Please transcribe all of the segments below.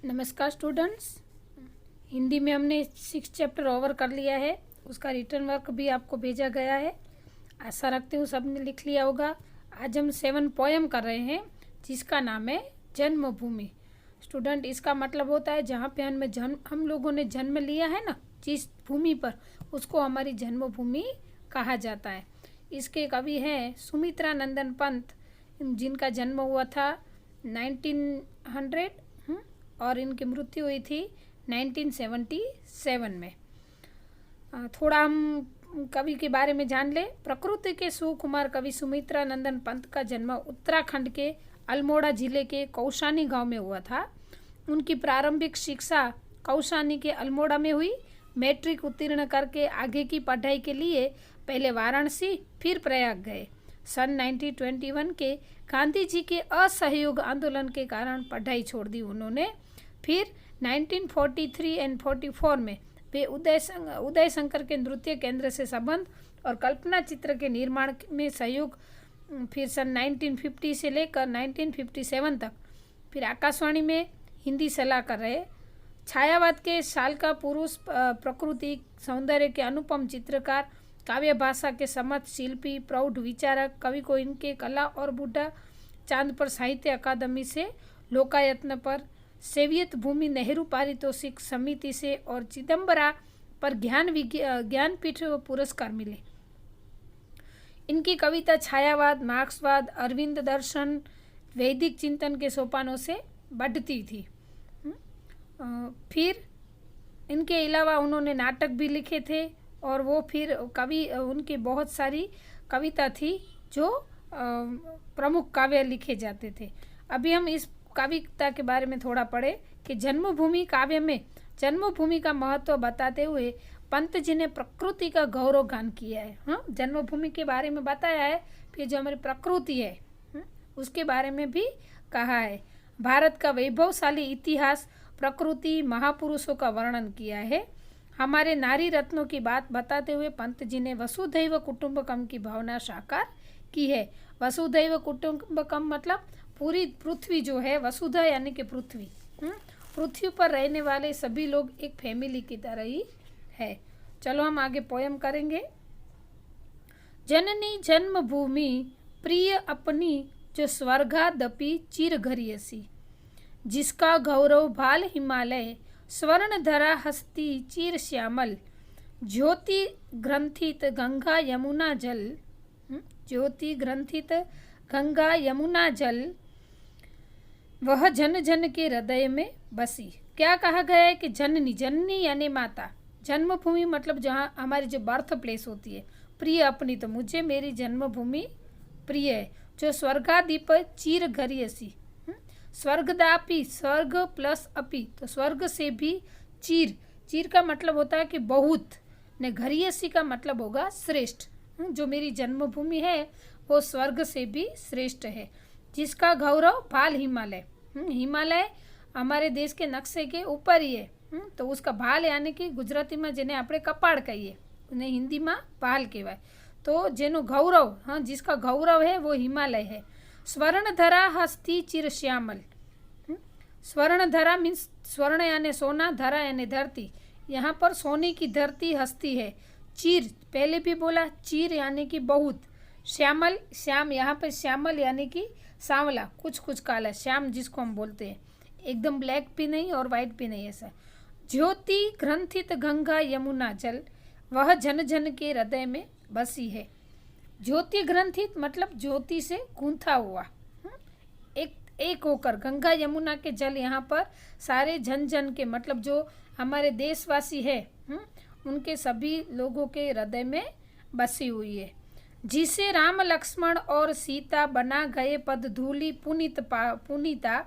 नमस्कार स्टूडेंट्स। हिंदी में हमने 6 चैप्टर ओवर कर लिया है। उसका रिटर्न वर्क भी आपको भेजा गया है। आशा रखती हूँ सबने लिख लिया होगा। आज हम 7 पोएम कर रहे हैं जिसका नाम है जन्मभूमि। स्टूडेंट, इसका मतलब होता है जहाँ पे हम लोगों ने जन्म लिया है ना, जिस भूमि पर, उसको हमारी जन्मभूमि कहा जाता है। इसके कवि हैं सुमित्रा नंदन पंत, जिनका जन्म हुआ था 1900 और इनकी मृत्यु हुई थी 1977 में। थोड़ा हम कवि के बारे में जान ले। प्रकृति के सुकुमार कवि सुमित्रा नंदन पंत का जन्म उत्तराखंड के अल्मोड़ा जिले के कौशानी गांव में हुआ था। उनकी प्रारंभिक शिक्षा कौशानी के अल्मोड़ा में हुई। मैट्रिक उत्तीर्ण करके आगे की पढ़ाई के लिए पहले वाराणसी फिर प्रयाग गए। सन 1921 के गांधी जी के असहयोग आंदोलन के कारण पढ़ाई छोड़ दी उन्होंने। फिर 1943 एंड 44 में वे उदय शंकर के नृत्य केंद्र से संबंध और कल्पना चित्र के निर्माण में सहयोग। फिर सन 1950 से लेकर 1957 तक फिर आकाशवाणी में हिंदी सलाहकार रहे। छायावाद के साल का पुरुष, प्रकृति सौंदर्य के अनुपम चित्रकार, काव्य भाषा के समर्थ शिल्पी, प्रौढ़ विचारक, कवि को इनके कला और बूढ़ा चांद पर साहित्य अकादमी से, लोकायत्न पर, सोवियत भूमि नेहरू पारितोषिक समिति से और चिदम्बरा पर ज्ञानपीठ पुरस्कार मिले। इनकी कविता छायावाद, मार्क्सवाद, अरविंद दर्शन, वैदिक चिंतन के सोपानों से बढ़ती थी। फिर इनके अलावा उन्होंने नाटक भी लिखे थे और वो फिर उनकी बहुत सारी कविता थी जो प्रमुख काव्य लिखे जाते थे। अभी हम इस कविता के बारे में थोड़ा पढ़े कि जन्मभूमि काव्य में जन्मभूमि का महत्व बताते हुए पंत जी ने प्रकृति का गौरव गान किया है। जन्मभूमि के बारे में बताया है, फिर जो हमारी प्रकृति है उसके बारे में भी कहा है। भारत का वैभवशाली इतिहास, प्रकृति, महापुरुषों का वर्णन किया है। हमारे नारी रत्नों की बात बताते हुए पंत जी ने वसुधैव कुटुंबकम की भावना साकार की है। वसुधैव कुटुंबकम मतलब पूरी पृथ्वी जो है, वसुधा यानी कि पृथ्वी, पृथ्वी पर रहने वाले सभी लोग एक फैमिली की तरह ही है। चलो हम आगे पोयम करेंगे। जननी जन्मभूमि प्रिय अपनी, जो स्वर्गादपि चिर घरियसी, जिसका गौरव भाल हिमालय, स्वर्ण धरा हस्ती चिर श्यामल, ज्योति ग्रंथित गंगा यमुना जल, ज्योति ग्रंथित गंगा यमुना जल, वह जन जन के हृदय में बसी। क्या कहा गया है कि जननी, जननी यानी माता, जन्मभूमि मतलब जहाँ हमारी जो बर्थ प्लेस होती है। प्रिय अपनी, तो मुझे मेरी जन्मभूमि प्रिय है। जो स्वर्गादीप चीर घरियसी, स्वर्गदापि, स्वर्ग प्लस अपि, तो स्वर्ग से भी चीर, चीर का मतलब होता है कि बहुत, ने घरियसी का मतलब होगा श्रेष्ठ। जो मेरी जन्मभूमि है वो स्वर्ग से भी श्रेष्ठ है। जिसका गौरव भाल हिमालय, हिमालय हमारे देश के नक्शे के ऊपर ही है। तो उसका भाल यानी कि गुजराती में जिन्हें આપણે कपाड़ कहिए, उन्हें हिंदी में भाल कहवाय। तो जेनो गौरव, जिसका गौरव है वो हिमालय है। स्वर्ण धरा हस्ती चिर श्यामल, स्वर्ण धरा मीन्स स्वर्ण यानी सोना, धरा यानी धरती। यहाँ पर सोने की धरती हस्ती है। चीर पहले भी बोला, चीर यानी कि बहुत। श्यामल, श्याम यहाँ पर श्यामल यानी कि सांवला, कुछ कुछ काला, श्याम जिसको हम बोलते हैं, एकदम ब्लैक भी नहीं और वाइट भी नहीं, ऐसा। ज्योति ग्रंथित गंगा यमुना जल, वह जन जन के हृदय में बसी है। ज्योति ग्रंथित मतलब ज्योति से गूंथा हुआ, एक होकर। गंगा यमुना के जल यहाँ पर सारे जन जन के मतलब जो हमारे देशवासी है, उनके सभी लोगों के हृदय में बसी हुई है। जिसे राम लक्ष्मण और सीता बना गए पद धूलि पुनीता,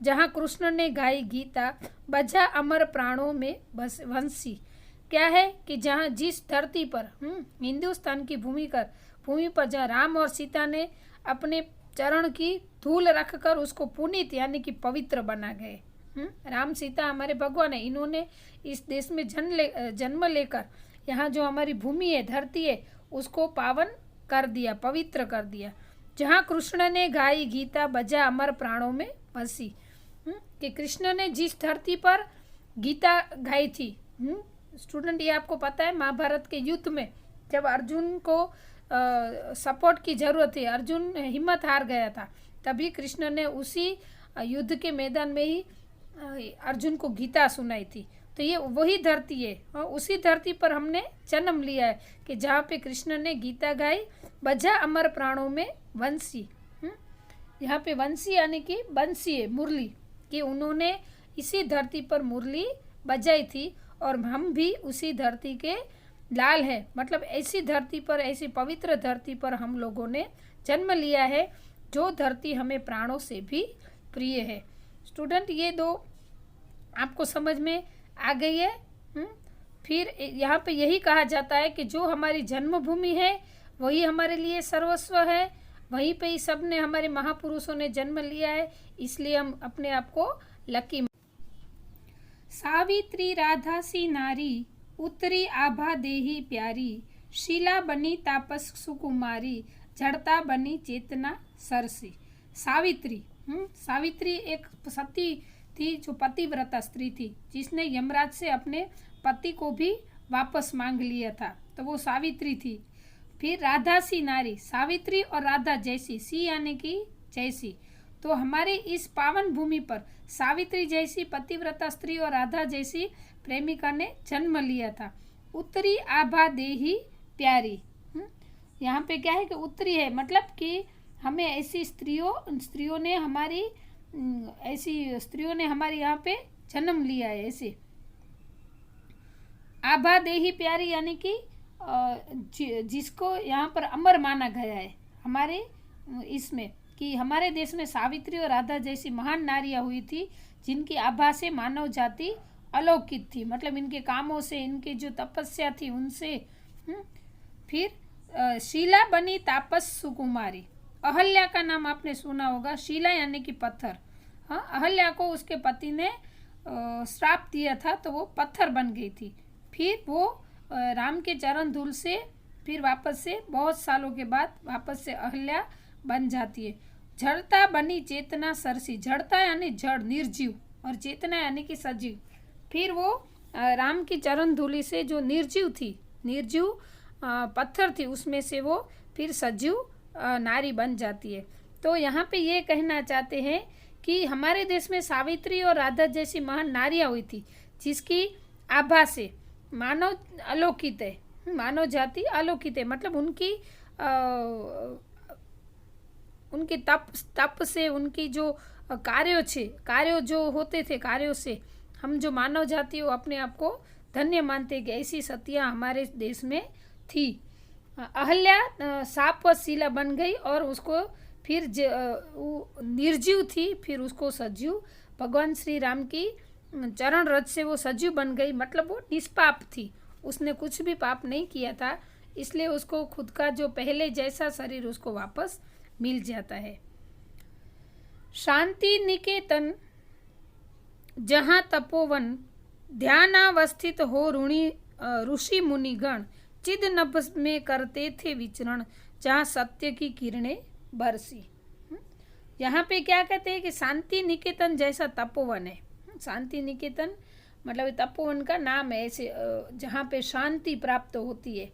जहाँ कृष्ण ने गाई गीता, बजा अमर प्राणों में वंशी। क्या है कि जहाँ जिस धरती पर, हिंदुस्तान की भूमि पर जहाँ राम और सीता ने अपने चरण की धूल रखकर उसको पुनीत यानी कि पवित्र बना गए। राम सीता हमारे भगवान है, इन्होंने इस देश में जन्म लेकर यहाँ जो हमारी भूमि है, धरती है, उसको पावन कर दिया, पवित्र कर दिया। जहाँ कृष्ण ने गाई गीता, बजा अमर प्राणों में बसी। कि कृष्ण ने जिस धरती पर गीता गाई थी, स्टूडेंट ये आपको पता है महाभारत के युद्ध में जब अर्जुन को सपोर्ट की जरूरत थी, अर्जुन हिम्मत हार गया था, तभी कृष्ण ने उसी युद्ध के मैदान में ही अर्जुन को गीता सुनाई थी। तो ये वही धरती है और उसी धरती पर हमने जन्म लिया है कि जहाँ पे कृष्ण ने गीता गाई, बजा अमर प्राणों में वंशी। यहाँ पे वंशी यानी कि बंसी है, मुरली, कि उन्होंने इसी धरती पर मुरली बजाई थी और हम भी उसी धरती के लाल है। मतलब ऐसी धरती पर, ऐसी पवित्र धरती पर हम लोगों ने जन्म लिया है जो धरती हमें प्राणों से भी प्रिय है। स्टूडेंट ये दो आपको समझ में आ गई है। फिर यहाँ पे यही कहा जाता है कि जो हमारी जन्मभूमि है वही हमारे लिए सर्वस्व है, वहीं पे ही सब ने, हमारे महापुरुषों ने जन्म लिया है, इसलिए हम अपने आप को लकी। सावित्री राधा सी नारी, उतरी आभा देही प्यारी, शीला बनी तापस सुकुमारी, जड़ता बनी चेतना सरसी। सावित्री सावित्री एक सती थी जो पतिव्रता स्त्री थी, जिसने यमराज से अपने पति को भी वापस मांग लिया था, तो वो सावित्री थी। फिर राधा सी नारी, सावित्री और राधा जैसी, सी यानी कि जैसी, तो हमारे इस पावन भूमि पर सावित्री जैसी पतिव्रता स्त्री और राधा जैसी प्रेमिका ने जन्म लिया था। उत्तरी आभा देही प्यारी, यहाँ पे क्या है कि उत्तरी है, मतलब कि हमें ऐसी स्त्रियों ने हमारी यहाँ पे जन्म लिया है। ऐसे आभा देही प्यारी यानी कि जिसको यहाँ पर अमर माना गया है हमारे इसमें, कि हमारे देश में सावित्री और राधा जैसी महान नारियां हुई थी जिनकी आभा से मानव जाति अलौकिक थी, मतलब इनके कामों से, इनके जो तपस्या थी उनसे। फिर शीला बनी तापस सुकुमारी, अहल्या का नाम आपने सुना होगा। शीला यानी कि पत्थर। हाँ, अहल्या को उसके पति ने श्राप दिया था तो वो पत्थर बन गई थी। फिर वो राम के चरण धूल से फिर वापस से बहुत सालों के बाद वापस से अहल्या बन जाती है। जड़ता बनी चेतना सरसी, जड़ता यानी जड़ निर्जीव और चेतना यानी कि सजीव। फिर वो राम की चरण धूलि से जो निर्जीव पत्थर थी उसमें से वो फिर सजीव नारी बन जाती है। तो यहाँ पे ये कहना चाहते हैं कि हमारे देश में सावित्री और राधा जैसी महान नारियां हुई थी जिसकी आभा से मानव अलौकित है, मानव जाति अलौकित है, मतलब उनकी तप से, उनकी जो कार्यों जो होते थे, कार्यों से हम जो मानव जाति वो अपने आप को धन्य मानते कि ऐसी सतियाँ हमारे देश में थी। अहल्या साप व शीला बन गई और उसको फिर निर्जीव थी, फिर उसको सजीव, भगवान श्री राम की चरण रज से वो सजीव बन गई, मतलब वो निष्पाप थी, उसने कुछ भी पाप नहीं किया था, इसलिए उसको खुद का जो पहले जैसा शरीर उसको वापस मिल जाता है। शांति निकेतन जहाँ तपोवन, ध्यानावस्थित हो ऋषि मुनिगण, चिद नभ में करते थे विचरण, जहाँ सत्य की किरणें बरसी। यहाँ पे क्या कहते हैं कि शांति निकेतन जैसा तपोवन है। शांति निकेतन मतलब तपोवन का नाम है, ऐसे जहाँ पे शांति प्राप्त होती है।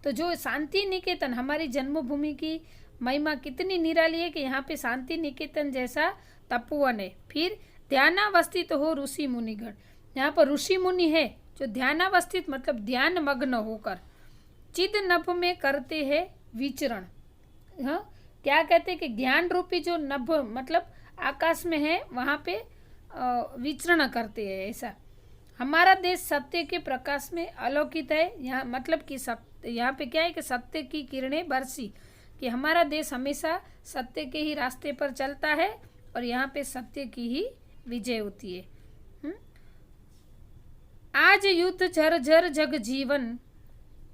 तो जो शांति निकेतन, हमारी जन्मभूमि की महिमा कितनी निराली है कि यहाँ पे शांति निकेतन जैसा तपोवन है। फिर ध्यानावस्थित हो ऋषि मुनिगण, यहाँ पर ऋषि मुनि है जो ध्यानावस्थित मतलब ध्यान मग्न होकर चिद नभ में करते हैं विचरण। हाँ, क्या कहते हैं कि ज्ञान रूपी जो नभ मतलब आकाश में है वहाँ पे विचरण करते हैं। ऐसा हमारा देश सत्य के प्रकाश में अलौकित है। यहाँ मतलब कि यहाँ पे क्या है कि सत्य की किरणें बरसी, कि हमारा देश हमेशा सत्य के ही रास्ते पर चलता है और यहाँ पे सत्य की ही विजय होती है। आज युद्ध झरझर जग जीवन,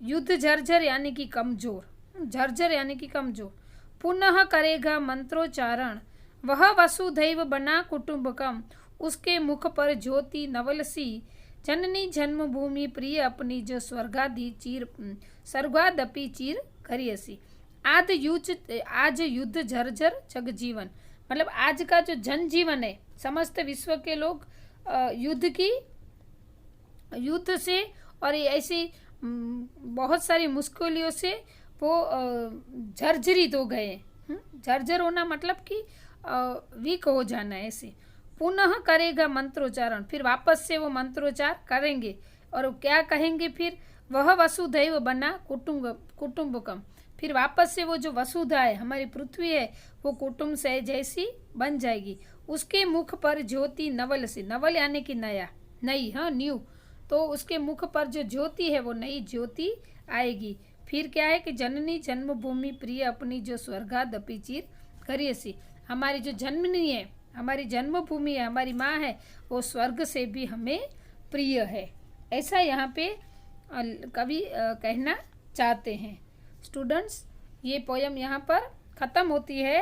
युद्ध झरझर यानी कि कमजोर, झरझर यानी कि कमजोर, पुनः करेगा मंत्रोच्चारण, वह वसुधैव बना कुटुंबकम, उसके मुख पर ज्योति नवल सी, जननी जन्मभूमि प्रिय अपनी, जो स्वर्गादपि चीर करियसी। आज युद्ध झरझर जग जीवन मतलब आज का जो जनजीवन है, समस्त विश्व के लोग युद्ध से और ऐसी बहुत सारी मुश्किलों से वो जर्जरित हो गए। जर्जर होना मतलब कि वीक हो जाना ऐसे। पुनः करेगा मंत्रोच्चारण, फिर वापस से वो मंत्रोच्चार करेंगे और क्या कहेंगे फिर, वह वसुधैव बना कुटुंबकम, फिर वापस से वो जो वसुधा है, हमारी पृथ्वी है, वो कुटुंब से जैसी बन जाएगी। उसके मुख पर ज्योति नवल से, नवल यानी कि नया, नई, हाँ न्यू, तो उसके मुख पर जो ज्योति है वो नई ज्योति आएगी। फिर क्या है कि जननी जन्मभूमि प्रिय अपनी जो स्वर्गादपि चिर करियसी, हमारी जो जन्मनी है, हमारी जन्मभूमि है, हमारी माँ है, वो स्वर्ग से भी हमें प्रिय है, ऐसा यहाँ पे कवि कहना चाहते हैं। स्टूडेंट्स, ये पोयम यहाँ पर ख़त्म होती है।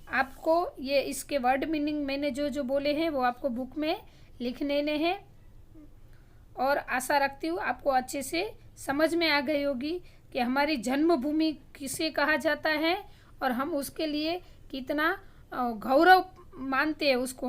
आपको ये इसके वर्ड मीनिंग मैंने जो जो बोले हैं वो आपको बुक में लिख लेने हैं और आशा रखती हूँ आपको अच्छे से समझ में आ गई होगी कि हमारी जन्मभूमि किसे कहा जाता है और हम उसके लिए कितना गौरव मानते हैं उसको।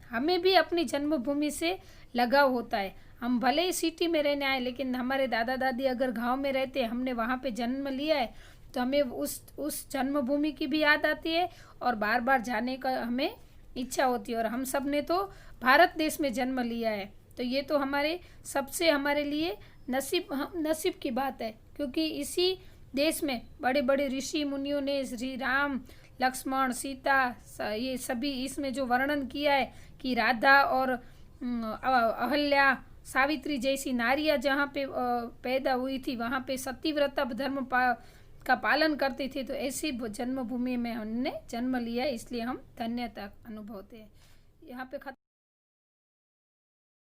हमें भी अपनी जन्मभूमि से लगाव होता है। हम भले ही सिटी में रहने आए, लेकिन हमारे दादा दादी अगर गांव में रहते हैं, हमने वहाँ पे जन्म लिया है, तो हमें उस जन्मभूमि की भी याद आती है और बार बार जाने का हमें इच्छा होती है। और हम सब ने तो भारत देश में जन्म लिया है, तो ये तो हमारे सबसे हमारे लिए नसीब की बात है, क्योंकि इसी देश में बड़े बड़े ऋषि मुनियों ने श्री राम, लक्ष्मण, सीता, ये सभी इसमें जो वर्णन किया है कि राधा और अहल्या, सावित्री जैसी नारियां जहाँ पे पैदा हुई थी, वहाँ पे सतीव्रता धर्म का पालन करती थी। तो ऐसी जन्मभूमि में हमने जन्म लिया, इसलिए हम धन्यता अनुभवते हैं। यहाँ पे